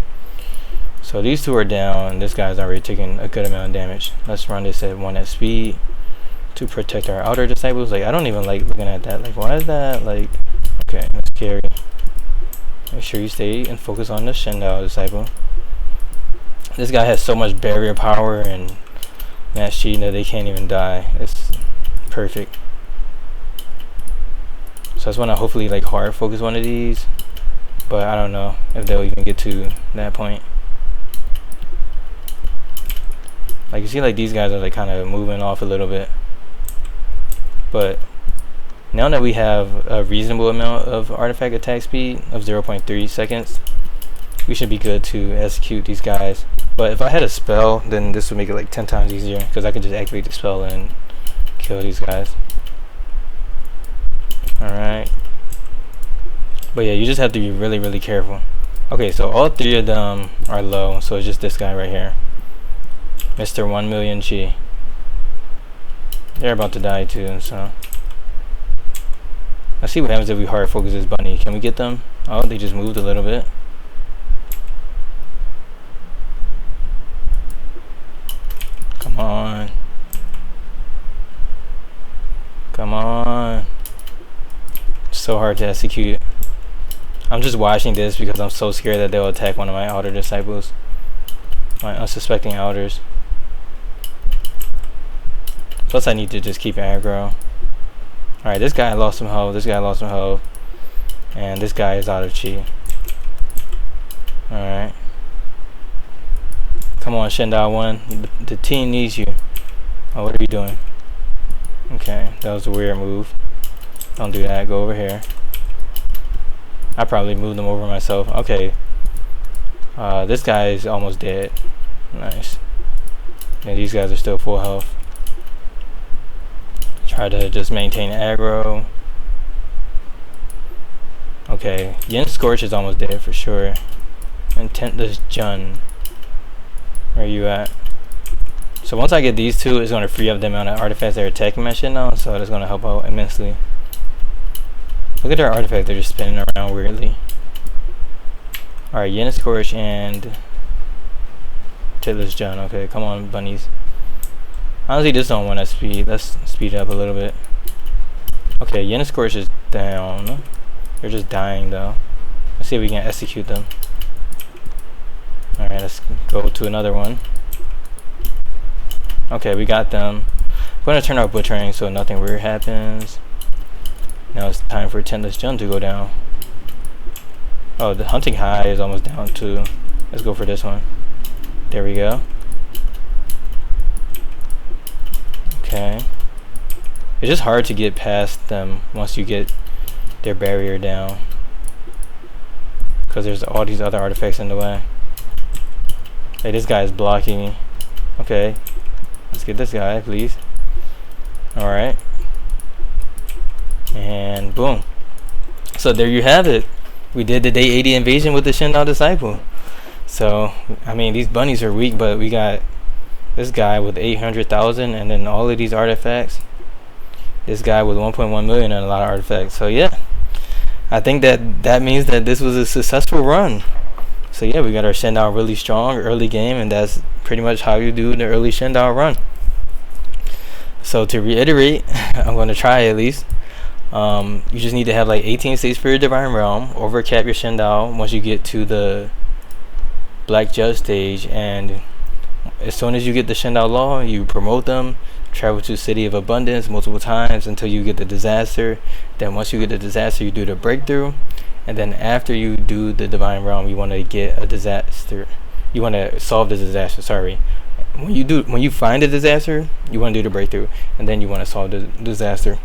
So these 2 are down, and this guy's already taking a good amount of damage. Let's run this at 1 at speed to protect our outer disciples. Like, I don't even like looking at that. Like, why is that? Like, okay, that's scary. Make sure you stay and focus on the Shendao disciple. This guy has so much barrier power and mass cheating that they can't even die. It's perfect. So I just want to hopefully like hard focus one of these, but I don't know if they'll even get to that point. Like you see, like these guys are like kind of moving off a little bit, but now that we have a reasonable amount of artifact attack speed of 0.3 seconds, we should be good to execute these guys. But if I had a spell, then this would make it like 10 times easier, because I could just activate the spell and kill these guys. Alright. But yeah, you just have to be really, really careful. Okay, so all 3 of them are low, so it's just this guy right here. Mr. 1 million chi. They're about to die too, so. Let's see what happens if we hard focus this bunny. Can we get them? Oh, they just moved a little bit. Come on. Come on. So hard to execute. I'm just watching this because I'm so scared that they'll attack one of my outer disciples, my unsuspecting outers. Plus I need to just keep aggro. Alright, this guy lost some health, this guy lost some health, and this guy is out of chi. Alright, come on Shendao 1, the team needs you. Oh, what are you doing? Okay, that was a weird move. Don't do that. Go over here. I probably moved them over myself. Okay. This guy is almost dead. Nice. And these guys are still full health. Try to just maintain aggro. Okay. Yin Scorch is almost dead for sure. And Tentless Jun. Where are you at? So once I get these 2, it's going to free up the amount of artifacts that are attacking my shit now. So that's going to help out immensely. Look at their artifact, they're just spinning around weirdly. Alright, Yin Scorch and Tentless Jun. Okay, come on, bunnies. Honestly, this don't want to speed. Let's speed it up a little bit. Okay, Yin Scorch is down. They're just dying though. Let's see if we can execute them. Alright, let's go to another one. Okay, we got them. I'm going to turn off butchering so nothing weird happens. Now it's time for Tentless Jun to go down. Oh, the hunting high is almost down too. Let's go for this one. There we go. Okay. It's just hard to get past them once you get their barrier down, because there's all these other artifacts in the way. Hey, this guy is blocking me. Okay. Let's get this guy, please. Alright. And boom. So there you have it. We did the day 80 invasion with the Shendao disciple. So I mean, these bunnies are weak, but we got this guy with 800,000 and then all of these artifacts. This guy with 1.1 million and a lot of artifacts. So yeah, I think that means that this was a successful run. So yeah, we got our Shendao really strong early game, and that's pretty much how you do the early Shendao run. So to reiterate, I'm going to try at least. You just need to have like 18 State Spirit Divine Realm, overcap your Shendao once you get to the Black Judge stage, and as soon as you get the Shendao Law, you promote them, travel to City of Abundance multiple times until you get the Disaster. Then once you get the Disaster, you do the Breakthrough, and then after you do the Divine Realm, you want to get a Disaster. You want to solve the Disaster, sorry. When you find a Disaster, you want to do the Breakthrough, and then you want to solve the Disaster,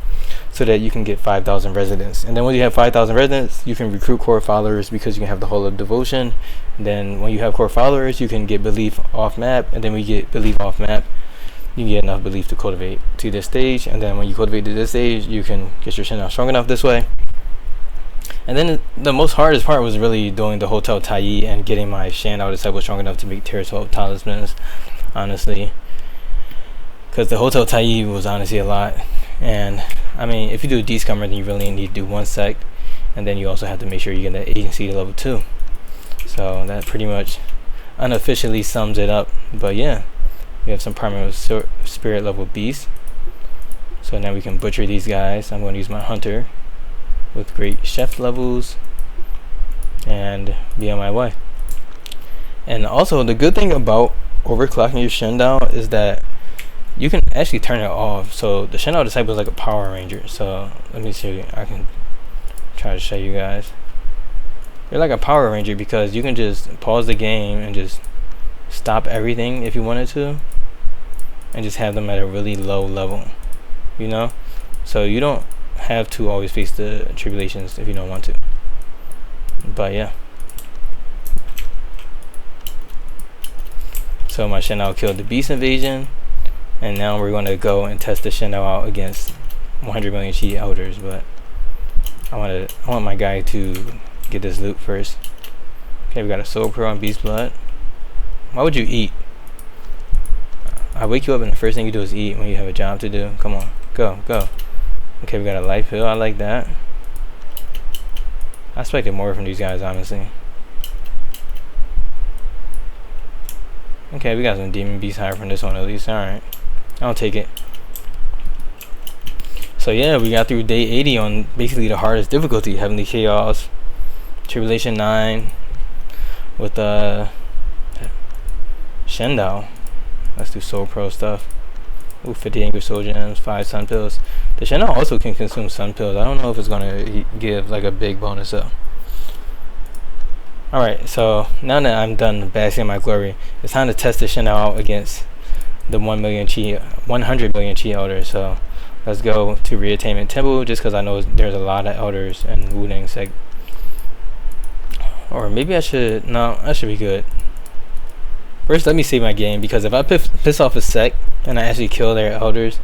so that you can get 5,000 residents. And then when you have 5,000 residents, you can recruit core followers because you can have the Hall of Devotion. And then when you have core followers, you can get belief off map, and then we get belief off map, you get enough belief to cultivate to this stage. And then when you cultivate to this stage, you can get your Shendao strong enough this way. And then the most hardest part was really doing the Hotel Tai and getting my Shendao disciple strong enough to make tier 12 talismans, honestly, because the Hotel Tai was honestly a lot. And I mean, if you do a descummer, then you really need to do 1 sect, and then you also have to make sure you get that agency to level 2. So that pretty much unofficially sums it up. But yeah, we have some primal spirit level beasts, so now we can butcher these guys. I'm going to use my hunter with great chef levels and be on my way. And also, the good thing about overclocking your Shendao is that you can actually turn it off. So the Shendao disciple is like a Power Ranger. So let me see, I can try to show you guys. They're like a Power Ranger because you can just pause the game and just stop everything if you wanted to, and just have them at a really low level, you know? So you don't have to always face the tribulations if you don't want to. But yeah. So my Shendao killed the Beast Invasion, and now we're going to go and test the Shendao out against 100 million Chi Elders. But I want my guy to get this loot first. Okay, we got a Soul Pearl and Beast Blood. Why would you eat? I wake you up and the first thing you do is eat when you have a job to do. Come on, go. Okay, we got a Life Pill. I like that. I expected more from these guys, honestly. Okay, we got some Demon Beast higher from this one at least. Alright, I'll take it. So yeah, we got through day 80 on basically the hardest difficulty, Heavenly Chaos, Tribulation 9 with Shendao. Let's do Soul Pro stuff. Ooh, 50 Angry Soul Gems, 5 Sun Pills. The Shendao also can consume Sun Pills. I don't know if it's gonna give like a big bonus though. Alright, so now that I'm done basking in my glory, it's time to test the Shendao out against the 100 million Chi Elders. So let's go to Reattainment Temple, just because I know there's a lot of Elders and wudang sec. Or maybe I should, no, I should be good. First, let me save my game, because if I piss off a sec and I actually kill their Elders,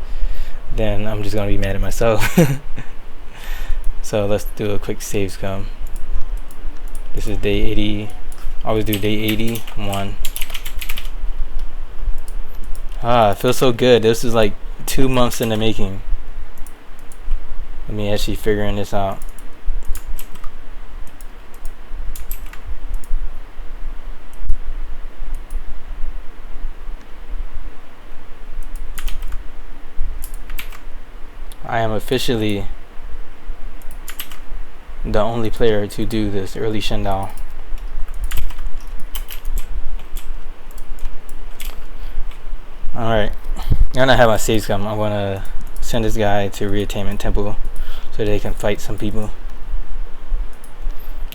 then I'm just going to be mad at myself. So let's do a quick save scum. This is day 80. Always do day 81. Ah, it feels so good. This is like 2 months in the making. Let me actually figuring this out. I am officially the only player to do this early Shendao. Alright, now that I have my save scum, I'm gonna send this guy to Reattainment Temple so they can fight some people.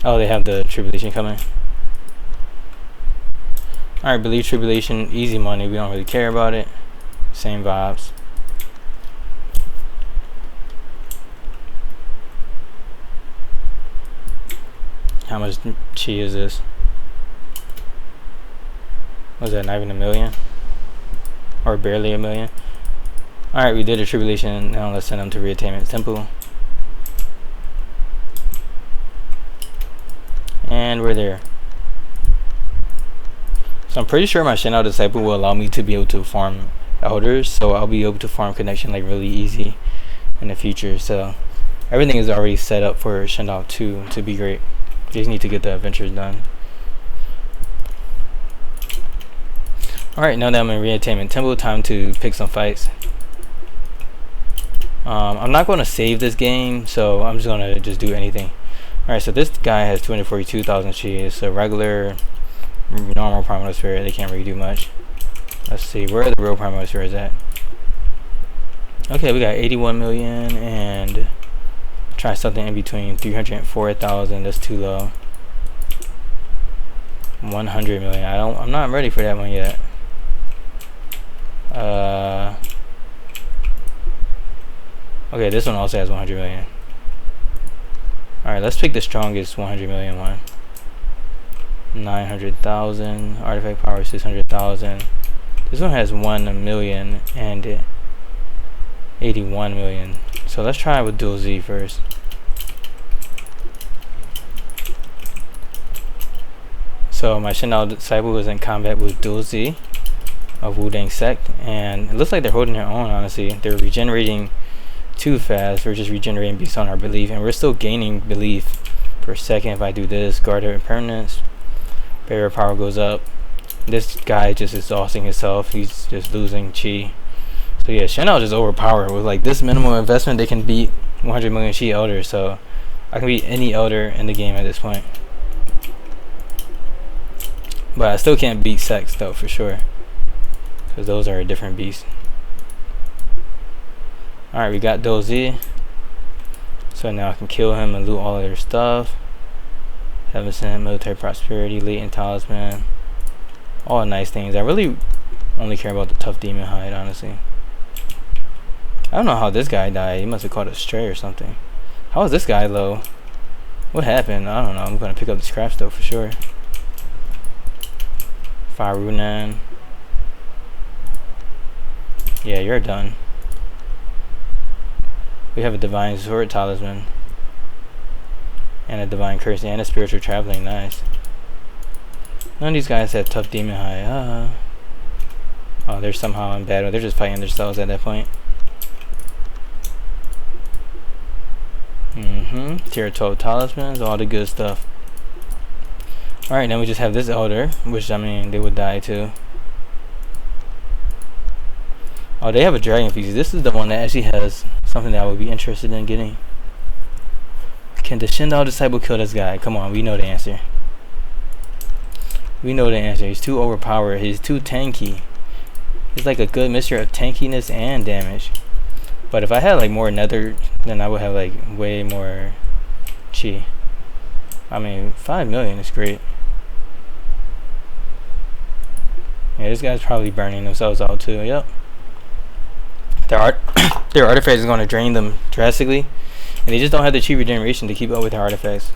Oh, they have the Tribulation coming. Alright, believe Tribulation, easy money, we don't really care about it. Same vibes. How much chi is this? Was that not even a million? Or barely a million? Alright, we did a Tribulation. Now let's send them to Reattainment Temple. And we're there. So I'm pretty sure my Shendao Disciple will allow me to be able to farm Elders. So I'll be able to farm Connection like really easy in the future. So everything is already set up for Shendao 2 to be great. You just need to get the adventures done. Alright, now that I'm in Reattainment Temple, time to pick some fights. I'm not going to save this game, so I'm just going to just do anything. Alright, so this guy has 242,000 chi. It's a regular, normal Primordial Spirit. They can't really do much. Let's see, where are the real Primordial Spirits at? Okay, we got 81 million and try something in between. 304,000, that's too low. 100 million. I'm not ready for that one yet. Okay, this one also has 100 million. Alright, let's pick the strongest 100 million one. 900,000. Artifact power 600,000. This one has 1 million and 81 million. So let's try it with dual Z first. So my Shendao disciple was in combat with dual Z of Wudang sect, and it looks like they're holding their own. Honestly, they're regenerating too fast. We're just regenerating based on our belief, and we're still gaining belief per second. If I do this, guard of impermanence, barrier power goes up. This guy just exhausting himself. He's just losing chi. So yeah, Shendao just overpowered. With like this minimal investment, they can beat 100 million chi elders. So I can beat any elder in the game at this point. But I still can't beat sects though, for sure, because those are a different beast. Alright, we got Dozy. So now I can kill him and loot all of their stuff. Heaven Sent, Military Prosperity, Latent Talisman. All nice things. I really only care about the Tough Demon Hide, honestly. I don't know how this guy died. He must have caught a stray or something. How is this guy low? What happened? I don't know. I'm going to pick up the scraps though, for sure. Farunan. Yeah, you're done. We have a Divine Sword Talisman. And a Divine Curse and a Spiritual Traveling. Nice. None of these guys have Tough Demon High. Oh, they're somehow in battle. They're just fighting themselves at that point. Tier 12 Talismans. All the good stuff. Alright, then we just have this Elder. Which, I mean, they would die too. Oh, they have a Dragon Feast. This is the one that actually has something that I would be interested in getting. Can the Shendao disciple kill this guy? Come on, we know the answer. We know the answer. He's too overpowered. He's too tanky. He's like a good mixture of tankiness and damage. But if I had like more nether, then I would have like way more chi. I mean, 5 million is great. Yeah, this guy's probably burning themselves out too. Yep. Their artifact is going to drain them drastically, and they just don't have the chi regeneration to keep up with their artifacts.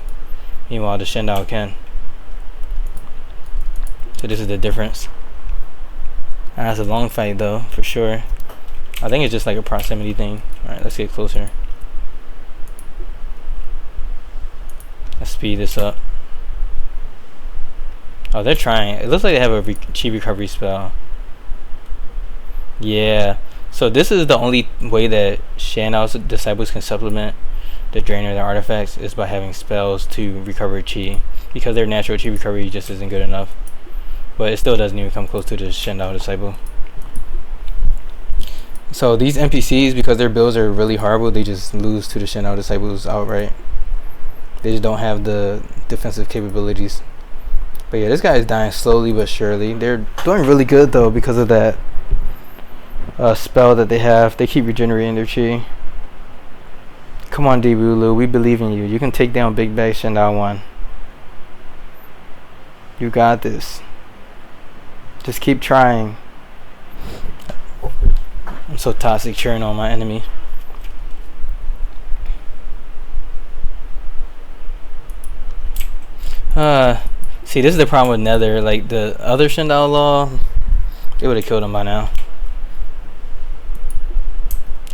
Meanwhile, the Shendao can. So this is the difference. That's a long fight though, for sure. I think it's just like a proximity thing. Alright, let's get closer. Let's speed this up. Oh, they're trying. It looks like they have a chi recovery spell. Yeah. So this is the only way that Shendao's disciples can supplement the drain of their artifacts, is by having spells to recover chi, because their natural chi recovery just isn't good enough. But it still doesn't even come close to the Shendao disciple. So these NPCs, because their builds are really horrible, they just lose to the Shendao disciples outright. They just don't have the defensive capabilities. But yeah, this guy is dying slowly but surely. They're doing really good though, because of that spell that they have. They keep regenerating their chi. Come on, Debulu, we believe in you. You can take down Big Bag Shendao 1. You got this. Just keep trying. I'm so toxic cheering on my enemy. See, this is the problem with Nether. Like the other Shendao law, they would have killed him by now.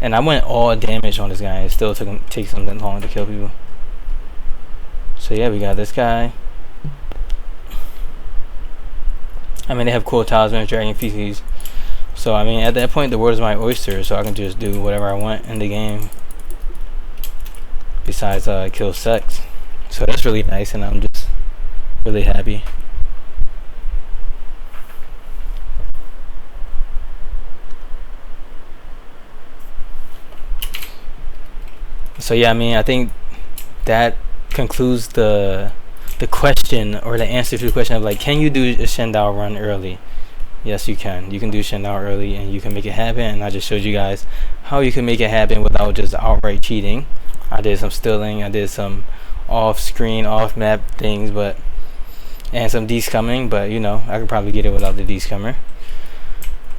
And I went all damage on this guy. It still takes something long to kill people. So yeah, we got this guy. I mean, they have cool talismans, dragon feces. So I mean, at that point, the world is my oyster. So I can just do whatever I want in the game. Besides kill sects. So that's really nice, and I'm just really happy. So yeah, I mean, I think that concludes the question, or the answer to the question of like, can you do a Shendao run early? Yes, you can. You can do Shendao early, and you can make it happen. And I just showed you guys how you can make it happen without just outright cheating. I did some stilling, I did some off-screen, off-map things, and some descumming, but you know, I could probably get it without the descummer.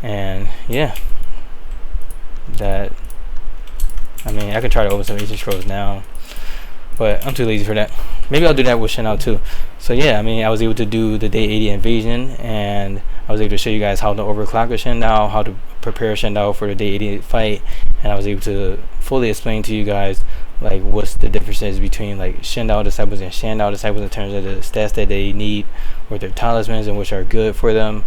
And yeah, I mean, I can try to open some ancient scrolls now, but I'm too lazy for that. Maybe I'll do that with Shendao too. So yeah, I mean, I was able to do the day 80 invasion, and I was able to show you guys how to overclock a Shendao, how to prepare Shendao for the day 80 fight, and I was able to fully explain to you guys like what's the differences between like Shendao disciples and Shendao disciples in terms of the stats that they need with their talismans and which are good for them.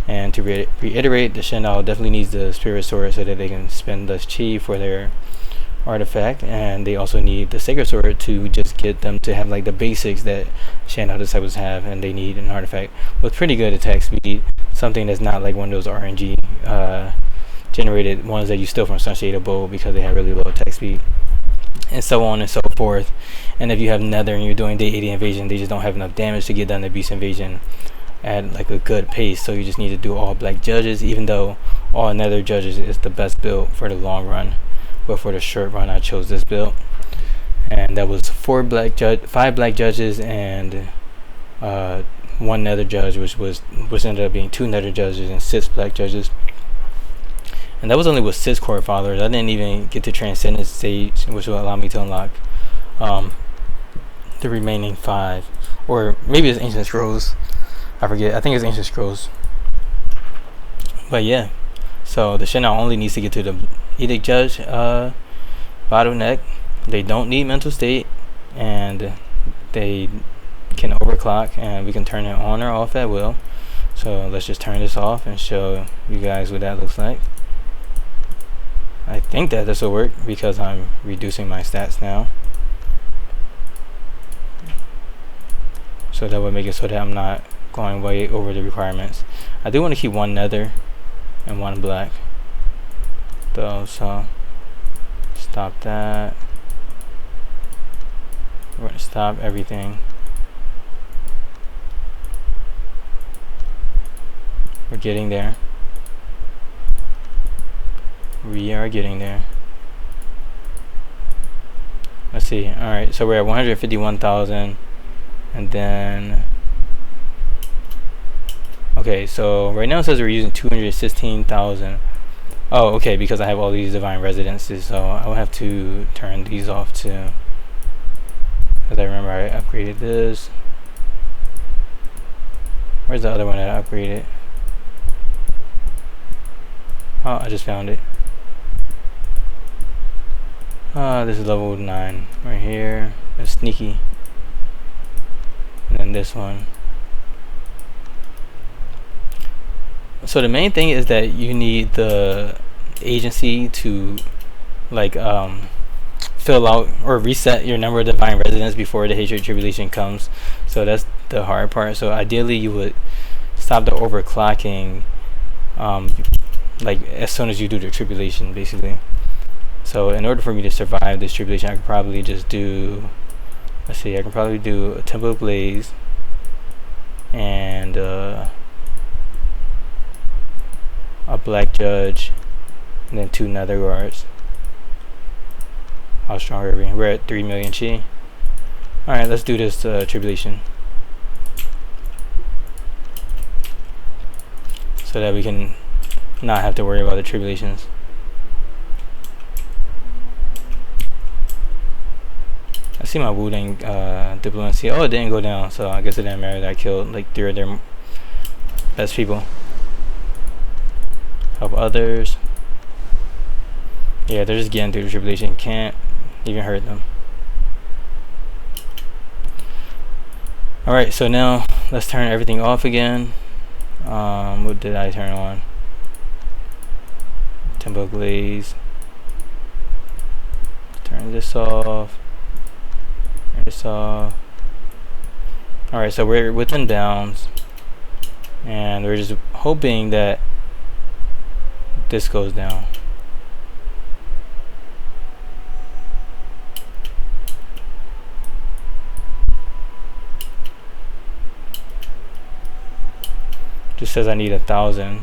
And to reiterate, the Shendao definitely needs the Spiritsword so that they can spend less chi for their artifact, and they also need the Sacredsword to just get them to have like the basics that Shendao disciples have, and they need an artifact with pretty good attack speed, something that's not like one of those RNG generated ones that you steal from Sunshade Bow because they have really low attack speed, and so on and so forth. And if you have Nether and you're doing day 80 invasion, they just don't have enough damage to get done the beast invasion at like a good pace, so you just need to do all black judges, even though all Nether Judges is the best build for the long run. But for the short run, I chose this build, and that was 5 black judges and 1 Nether Judge, which ended up being 2 Nether Judges and 6 black judges. And that was only with 6 core followers. I didn't even get to Transcendence stage, which will allow me to unlock the remaining 5, or maybe it's Ancient Scrolls. I forget. I think it's Ancient Scrolls. But yeah, so the Shendao only needs to get to the Edict Judge bottleneck. They don't need mental state, and they can overclock, and we can turn it on or off at will. So let's just turn this off and show you guys what that looks like. I think that this will work because I'm reducing my stats now, so that would make it so that I'm not going way over the requirements. I do want to keep 1 Nether and 1 black though, so stop that. We're going to stop everything. We're getting there. We are getting there. Let's see. Alright, so we're at 151,000, and then okay, so right now it says we're using 216,000. Oh, okay, because I have all these divine residences, so I will have to turn these off too, because I remember I upgraded this. Where's the other one that I upgraded? Oh, I just found it. This is level 9 right here. It's sneaky. And then this one. So the main thing is that you need the agency to like fill out or reset your number of divine residents before the hatred tribulation comes. So that's the hard part. So ideally you would stop the overclocking like as soon as you do the tribulation, basically. So in order for me to survive this tribulation, I could probably just do, let's see, I can probably do a Temple of Blaze and a black judge, and then 2 nether guards. How strong are we? We're at 3 million chi. Alright, let's do this tribulation, so that we can not have to worry about the tribulations. I see my wudang diplomacy. Oh, it didn't go down, so I guess it didn't matter that I killed like 3 of their best people. Help others. Yeah, they're just getting through the tribulation. Can't even hurt them. Alright, so now let's turn everything off again. What did I turn on? Temple Glaze. Turn this off. Turn this off. Alright, so we're within bounds, and we're just hoping that this goes down. Just says I need 1,000.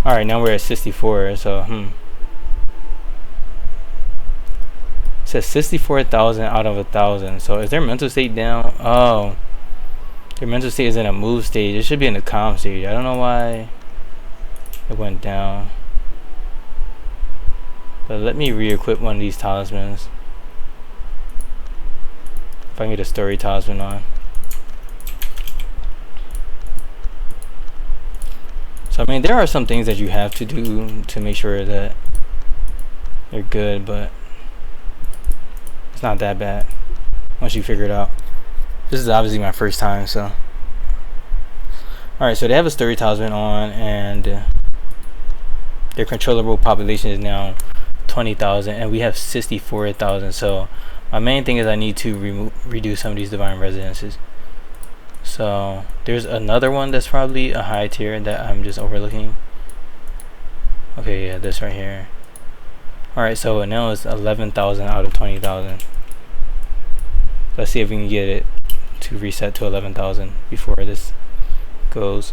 Alright, now we're at 64, so it says 64,000 out of 1,000. So is their mental state down? Oh, their mental state is in a move stage. It should be in the calm stage. I don't know why it went down. But let me re-equip one of these talismans. If I can get a story talisman on. So I mean, there are some things that you have to do to make sure that they're good, but it's not that bad once you figure it out. This is obviously my first time, so. Alright, so they have a story talisman on, and their controllable population is now 20,000, and we have 64,000. So my main thing is I need to reduce some of these divine residences. So there's another one that's probably a high tier that I'm just overlooking. Okay, yeah, this right here. Alright, so now it's 11,000 out of 20,000. Let's see if we can get it to reset to 11,000 before this goes.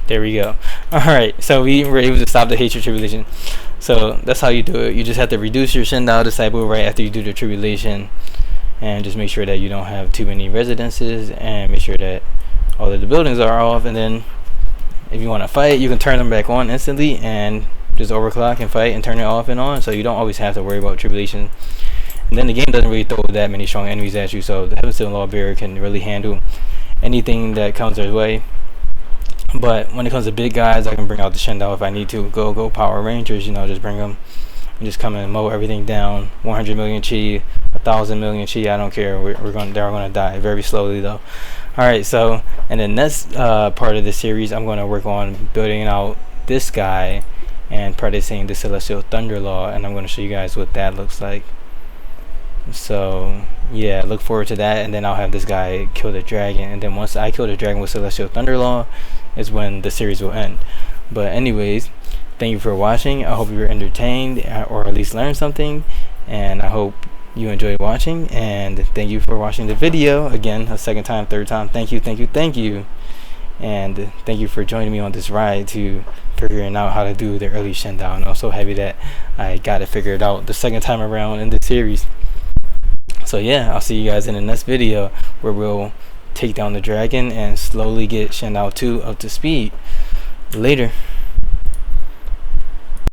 There we go. Alright, so we were able to stop the hatred tribulation. So that's how you do it. You just have to reduce your Shendao disciple right after you do the tribulation, and just make sure that you don't have too many residences, and make sure that all of the buildings are off. And then if you want to fight, you can turn them back on instantly and just overclock and fight and turn it off and on, so you don't always have to worry about tribulation. And then the game doesn't really throw that many strong enemies at you, so the Heaven Steel Law Bearer can really handle anything that comes their way. But when it comes to big guys, I can bring out the Shendao if I need to. Go Power Rangers, you know, just bring them and just come and mow everything down. 100 million chi, 1,000 million chi, I don't care. They're gonna die very slowly though. Alright, so in the next part of the series, I'm gonna work on building out this guy and practicing the Celestial Thunder Law, and I'm gonna show you guys what that looks like. So yeah, look forward to that, and then I'll have this guy kill the dragon, and then once I kill the dragon with Celestial Thunder Law is when the series will end. But anyways, thank you for watching. I hope you were entertained, or at least learned something, and I hope you enjoyed watching, and thank you for watching the video again, a second time, third time. Thank you, and thank you for joining me on this ride to figuring out how to do the early Shendao. And I'm so happy that I got it figured out the second time around in this series. So yeah, I'll see you guys in the next video, where we'll take down the dragon and slowly get Shendao 2 up to speed. Later.